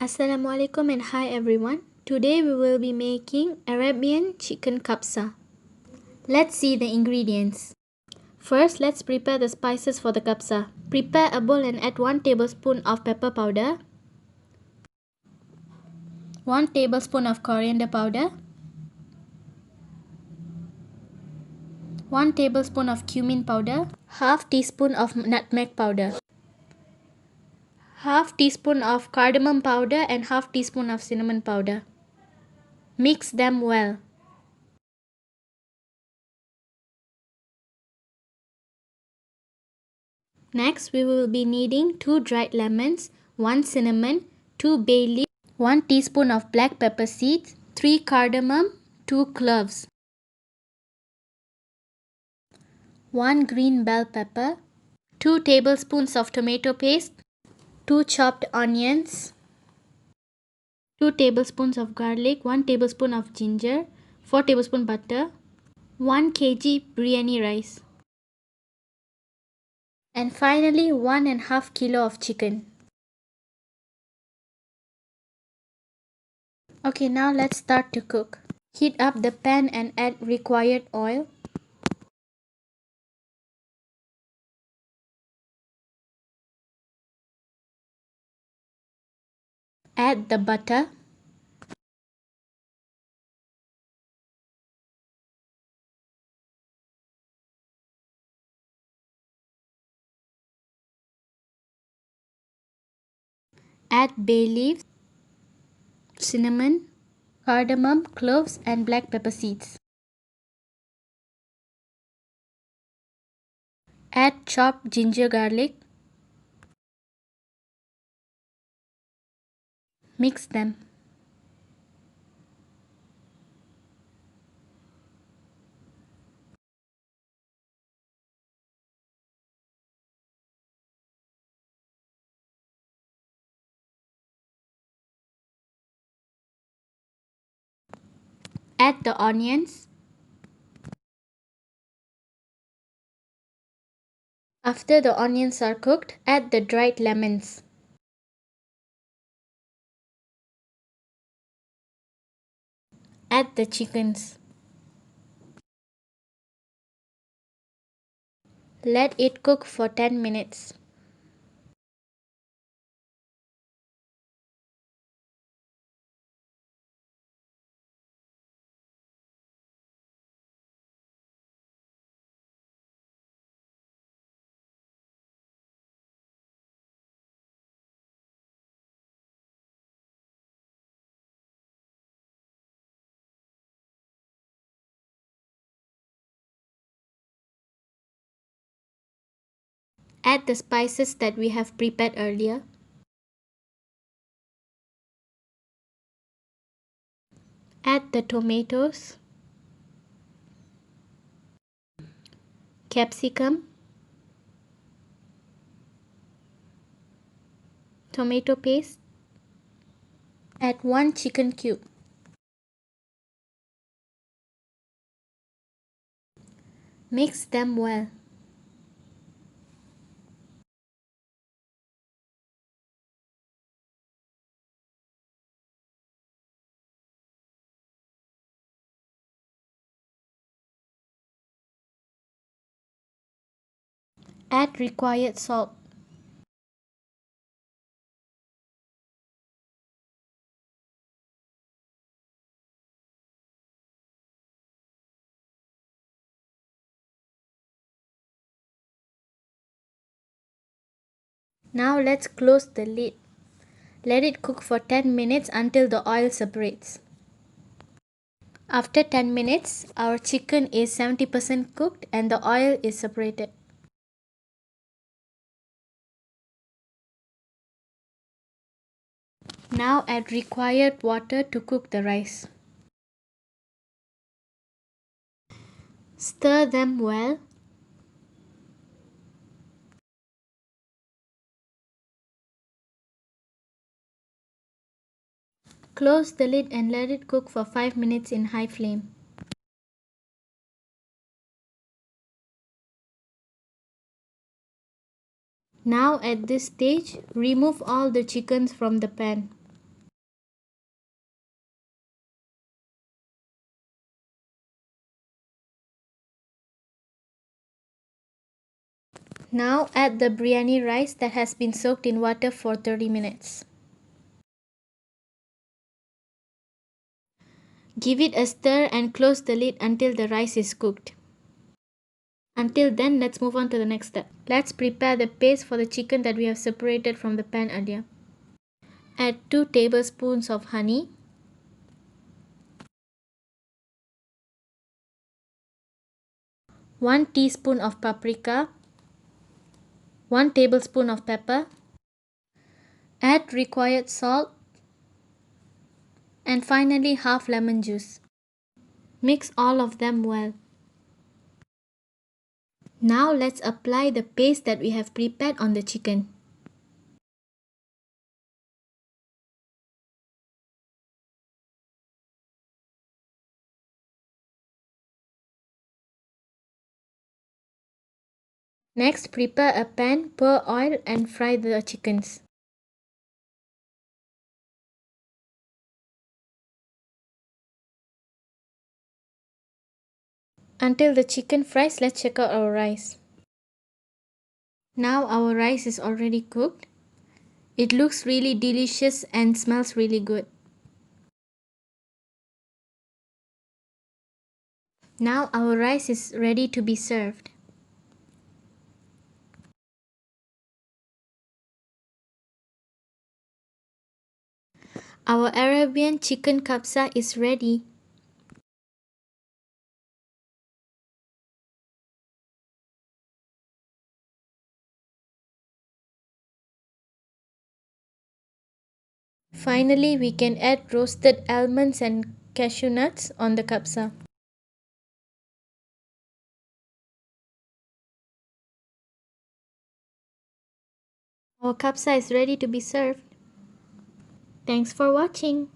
Assalamualaikum and hi everyone. Today we will be making Arabian chicken kabsa. Let's see the ingredients. First, let's prepare the spices for the kabsa. Prepare a bowl and add 1 tablespoon of pepper powder, 1 tablespoon of coriander powder, 1 tablespoon of cumin powder, half teaspoon of nutmeg powder, half teaspoon of cardamom powder and half teaspoon of cinnamon powder. Mix them well. Next, we will be needing 2 dried lemons, 1 cinnamon, 2 bay leaves, 1 teaspoon of black pepper seeds, 3 cardamom, 2 cloves, 1 green bell pepper, 2 tablespoons of tomato paste, 2 chopped onions, 2 tablespoons of garlic, 1 tablespoon of ginger, 4 tablespoon butter, 1 kg biryani rice, and finally 1.5 kilo of chicken. Okay, now let's start to cook. Heat up the pan and add required oil. Add the butter. Add bay leaves, cinnamon, cardamom, cloves and black pepper seeds. Add chopped ginger garlic. Mix them. Add the onions. After the onions are cooked, add the dried lemons. Add the chickens. Let it cook for 10 minutes. Add the spices that we have prepared earlier. Add the tomatoes, capsicum, tomato paste. Add 1 chicken cube. Mix them well. Add required salt. Now let's close the lid. Let it cook for 10 minutes until the oil separates. After 10 minutes, our chicken is 70% cooked and the oil is separated. Now add required water to cook the rice. Stir them well. Close the lid and let it cook for 5 minutes in high flame. Now at this stage, remove all the chickens from the pan. Now add the biryani rice that has been soaked in water for 30 minutes. Give it a stir and close the lid until the rice is cooked. Until then, let's move on to the next step. Let's prepare the paste for the chicken that we have separated from the pan earlier. Add 2 tablespoons of honey, 1 teaspoon of paprika, 1 tablespoon of pepper. Add required salt, and finally half lemon juice. Mix all of them well. Now let's apply the paste that we have prepared on the chicken. Next, prepare a pan, pour oil and fry the chickens. Until the chicken fries, let's check out our rice. Now our rice is already cooked. It looks really delicious and smells really good. Now our rice is ready to be served. Our Arabian chicken kabsa is ready. Finally, we can add roasted almonds and cashew nuts on the kabsa. Our kabsa is ready to be served. Thanks for watching.